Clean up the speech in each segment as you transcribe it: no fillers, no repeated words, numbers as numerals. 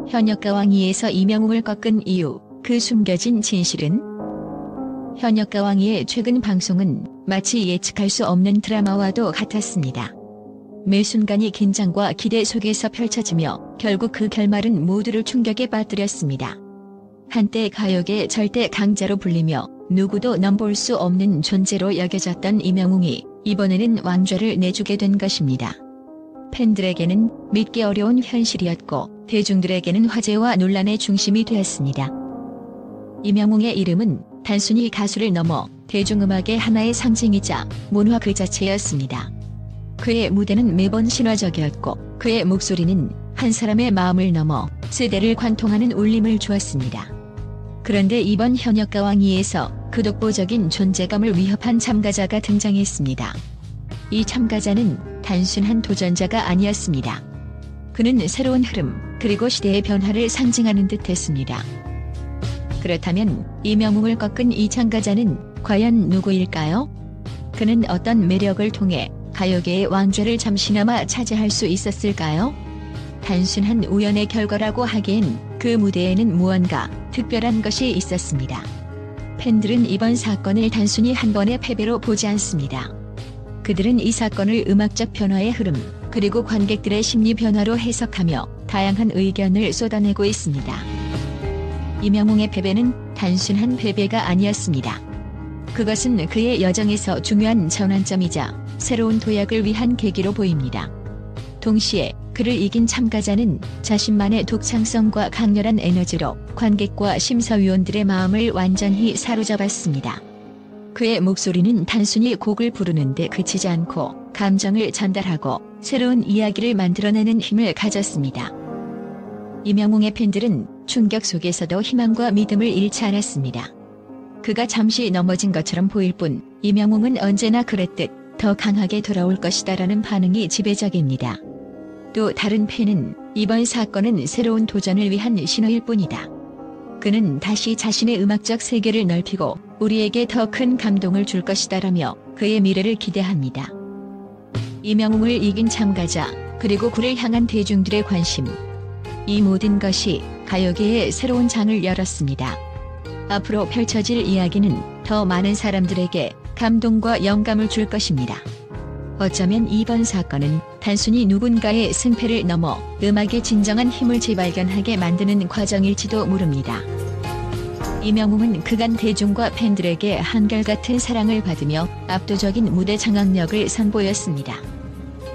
현역가왕이에서 이명웅을 꺾은 이유, 그 숨겨진 진실은? 현역가왕이의 최근 방송은 마치 예측할 수 없는 드라마와도 같았습니다. 매 순간이 긴장과 기대 속에서 펼쳐지며 결국 그 결말은 모두를 충격에 빠뜨렸습니다. 한때 가요계 절대 강자로 불리며 누구도 넘볼 수 없는 존재로 여겨졌던 이명웅이 이번에는 왕좌를 내주게 된 것입니다. 팬들에게는 믿기 어려운 현실이었고 대중들에게는 화제와 논란의 중심이 되었습니다. 이명웅의 이름은 단순히 가수를 넘어 대중음악의 하나의 상징이자 문화 그 자체였습니다. 그의 무대는 매번 신화적이었고 그의 목소리는 한 사람의 마음을 넘어 세대를 관통하는 울림을 주었습니다. 그런데 이번 현역가왕이에서 그 독보적인 존재감을 위협한 참가자가 등장했습니다. 이 참가자는 단순한 도전자가 아니었습니다. 그는 새로운 흐름, 그리고 시대의 변화를 상징하는 듯했습니다. 그렇다면 이명웅을 꺾은 이 참가자는 과연 누구일까요? 그는 어떤 매력을 통해 가요계의 왕좌를 잠시나마 차지할 수 있었을까요? 단순한 우연의 결과라고 하기엔 그 무대에는 무언가 특별한 것이 있었습니다. 팬들은 이번 사건을 단순히 한 번의 패배로 보지 않습니다. 그들은 이 사건을 음악적 변화의 흐름, 그리고 관객들의 심리 변화로 해석하며 다양한 의견을 쏟아내고 있습니다. 이명웅의 패배는 단순한 패배가 아니었습니다. 그것은 그의 여정에서 중요한 전환점이자 새로운 도약을 위한 계기로 보입니다. 동시에 그를 이긴 참가자는 자신만의 독창성과 강렬한 에너지로 관객과 심사위원들의 마음을 완전히 사로잡았습니다. 그의 목소리는 단순히 곡을 부르는 데 그치지 않고 감정을 전달하고 새로운 이야기를 만들어내는 힘을 가졌습니다. 이명웅의 팬들은 충격 속에서도 희망과 믿음을 잃지 않았습니다. 그가 잠시 넘어진 것처럼 보일 뿐 이명웅은 언제나 그랬듯 더 강하게 돌아올 것이다라는 반응이 지배적입니다. 또 다른 팬은 이번 사건은 새로운 도전을 위한 신호일 뿐이다. 그는 다시 자신의 음악적 세계를 넓히고 우리에게 더 큰 감동을 줄 것이다라며 그의 미래를 기대합니다. 이명웅을 이긴 참가자, 그리고 그를 향한 대중들의 관심. 이 모든 것이 가요계의 새로운 장을 열었습니다. 앞으로 펼쳐질 이야기는 더 많은 사람들에게 감동과 영감을 줄 것입니다. 어쩌면 이번 사건은 단순히 누군가의 승패를 넘어 음악의 진정한 힘을 재발견하게 만드는 과정일지도 모릅니다. 이명웅은 그간 대중과 팬들에게 한결같은 사랑을 받으며 압도적인 무대 장악력을 선보였습니다.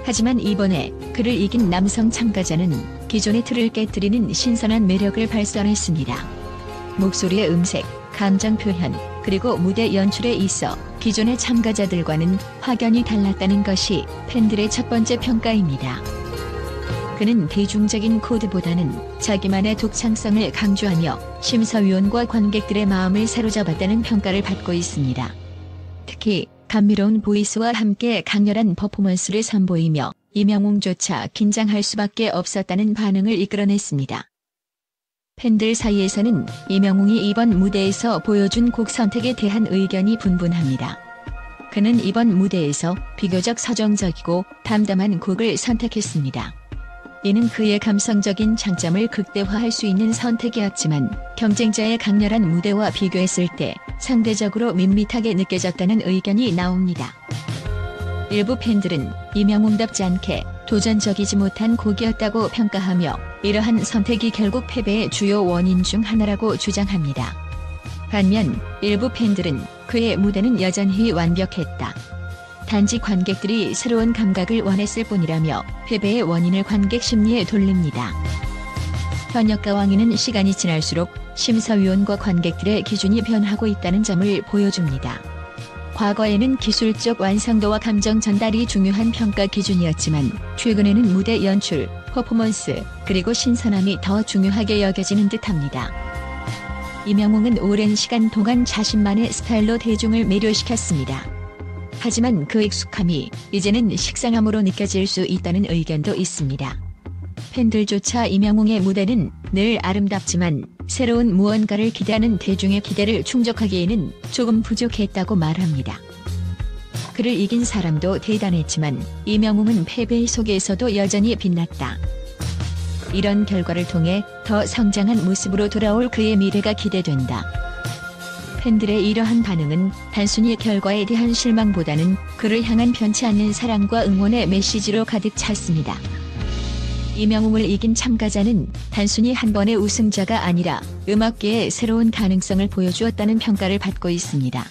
하지만 이번에 그를 이긴 남성 참가자는 기존의 틀을 깨뜨리는 신선한 매력을 발산했습니다. 목소리의 음색, 감정 표현, 그리고 무대 연출에 있어 기존의 참가자들과는 확연히 달랐다는 것이 팬들의 첫 번째 평가입니다. 그는 대중적인 코드보다는 자기만의 독창성을 강조하며 심사위원과 관객들의 마음을 사로잡았다는 평가를 받고 있습니다. 특히 감미로운 보이스와 함께 강렬한 퍼포먼스를 선보이며 이명웅조차 긴장할 수밖에 없었다는 반응을 이끌어냈습니다. 팬들 사이에서는 이명웅이 이번 무대에서 보여준 곡 선택에 대한 의견이 분분합니다. 그는 이번 무대에서 비교적 서정적이고 담담한 곡을 선택했습니다. 이는 그의 감성적인 장점을 극대화할 수 있는 선택이었지만 경쟁자의 강렬한 무대와 비교했을 때 상대적으로 밋밋하게 느껴졌다는 의견이 나옵니다. 일부 팬들은 이명웅답지 않게 도전적이지 못한 곡이었다고 평가하며 이러한 선택이 결국 패배의 주요 원인 중 하나라고 주장합니다. 반면 일부 팬들은 그의 무대는 여전히 완벽했다. 단지 관객들이 새로운 감각을 원했을 뿐이라며 패배의 원인을 관객 심리에 돌립니다. 현역가왕이는 시간이 지날수록 심사위원과 관객들의 기준이 변하고 있다는 점을 보여줍니다. 과거에는 기술적 완성도와 감정 전달이 중요한 평가 기준이었지만 최근에는 무대 연출, 퍼포먼스, 그리고 신선함이 더 중요하게 여겨지는 듯합니다. 이명웅은 오랜 시간 동안 자신만의 스타일로 대중을 매료시켰습니다. 하지만 그 익숙함이 이제는 식상함으로 느껴질 수 있다는 의견도 있습니다. 팬들조차 이명웅의 무대는 늘 아름답지만 새로운 무언가를 기대하는 대중의 기대를 충족하기에는 조금 부족했다고 말합니다. 그를 이긴 사람도 대단했지만 이명웅은 패배 속에서도 여전히 빛났다. 이런 결과를 통해 더 성장한 모습으로 돌아올 그의 미래가 기대된다. 팬들의 이러한 반응은 단순히 결과에 대한 실망보다는 그를 향한 변치 않는 사랑과 응원의 메시지로 가득 찼습니다. 이명웅을 이긴 참가자는 단순히 한 번의 우승자가 아니라 음악계의 새로운 가능성을 보여주었다는 평가를 받고 있습니다.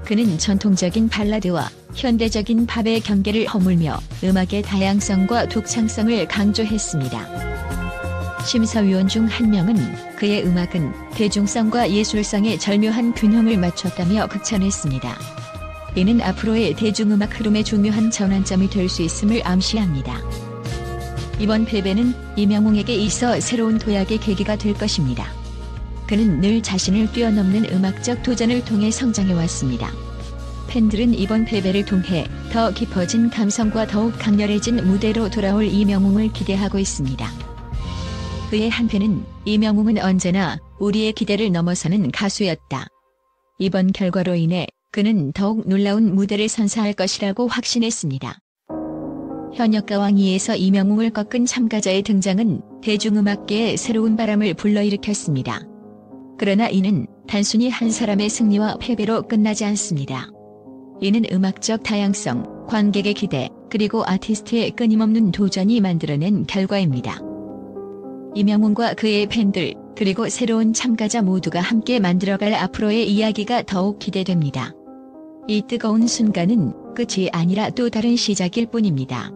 그는 전통적인 발라드와 현대적인 팝의 경계를 허물며 음악의 다양성과 독창성을 강조했습니다. 심사위원 중 한 명은 그의 음악은 대중성과 예술성의 절묘한 균형을 맞췄다며 극찬했습니다. 이는 앞으로의 대중음악 흐름의 중요한 전환점이 될 수 있음을 암시합니다. 이번 패배는 이명웅에게 있어 새로운 도약의 계기가 될 것입니다. 그는 늘 자신을 뛰어넘는 음악적 도전을 통해 성장해왔습니다. 팬들은 이번 패배를 통해 더 깊어진 감성과 더욱 강렬해진 무대로 돌아올 이명웅을 기대하고 있습니다. 그의 한편은 이명웅은 언제나 우리의 기대를 넘어서는 가수였다. 이번 결과로 인해 그는 더욱 놀라운 무대를 선사할 것이라고 확신했습니다. 현역가왕 2에서 이명웅을 꺾은 참가자의 등장은 대중음악계에 새로운 바람을 불러일으켰습니다. 그러나 이는 단순히 한 사람의 승리와 패배로 끝나지 않습니다. 이는 음악적 다양성, 관객의 기대, 그리고 아티스트의 끊임없는 도전이 만들어낸 결과입니다. 이명웅과 그의 팬들, 그리고 새로운 참가자 모두가 함께 만들어갈 앞으로의 이야기가 더욱 기대됩니다. 이 뜨거운 순간은 끝이 아니라 또 다른 시작일 뿐입니다.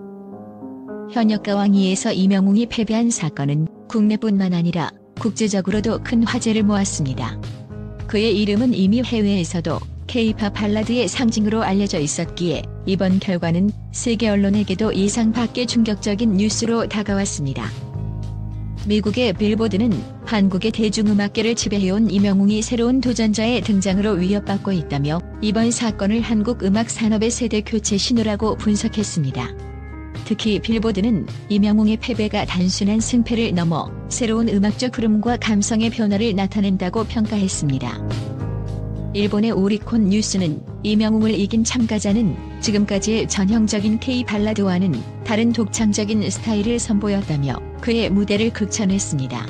현역가왕 2에서 이명웅이 패배한 사건은 국내뿐만 아니라 국제적으로도 큰 화제를 모았습니다. 그의 이름은 이미 해외에서도 K-팝 발라드의 상징으로 알려져 있었기에 이번 결과는 세계 언론에게도 예상 밖의 충격적인 뉴스로 다가왔습니다. 미국의 빌보드는 한국의 대중음악계를 지배해온 이명웅이 새로운 도전자의 등장으로 위협받고 있다며 이번 사건을 한국 음악 산업의 세대 교체 신호라고 분석했습니다. 특히 빌보드는 이명웅의 패배가 단순한 승패를 넘어 새로운 음악적 흐름과 감성의 변화를 나타낸다고 평가했습니다. 일본의 오리콘 뉴스는 이명웅을 이긴 참가자는 지금까지의 전형적인 K-발라드와는 다른 독창적인 스타일을 선보였다며 그의 무대를 극찬했습니다.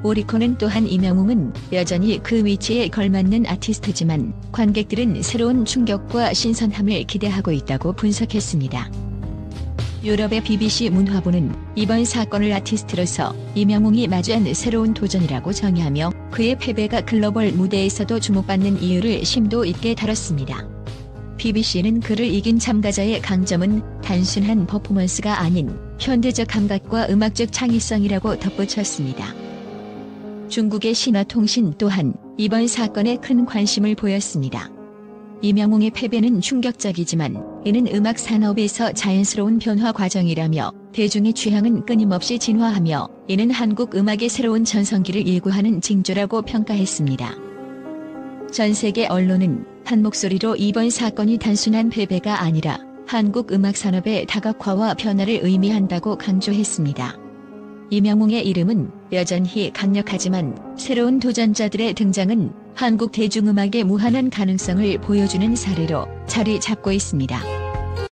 오리콘은 또한 이명웅은 여전히 그 위치에 걸맞는 아티스트지만 관객들은 새로운 충격과 신선함을 기대하고 있다고 분석했습니다. 유럽의 BBC 문화부는 이번 사건을 아티스트로서 이명웅이 마주한 새로운 도전이라고 정의하며 그의 패배가 글로벌 무대에서도 주목받는 이유를 심도 있게 다뤘습니다. BBC는 그를 이긴 참가자의 강점은 단순한 퍼포먼스가 아닌 현대적 감각과 음악적 창의성이라고 덧붙였습니다. 중국의 신화통신 또한 이번 사건에 큰 관심을 보였습니다. 이명웅의 패배는 충격적이지만 이는 음악 산업에서 자연스러운 변화 과정이라며 대중의 취향은 끊임없이 진화하며 이는 한국 음악의 새로운 전성기를 예고하는 징조라고 평가했습니다. 전 세계 언론은 한 목소리로 이번 사건이 단순한 패배가 아니라 한국 음악 산업의 다각화와 변화를 의미한다고 강조했습니다. 이명웅의 이름은 여전히 강력하지만 새로운 도전자들의 등장은 한국 대중음악의 무한한 가능성을 보여주는 사례로 자리 잡고 있습니다.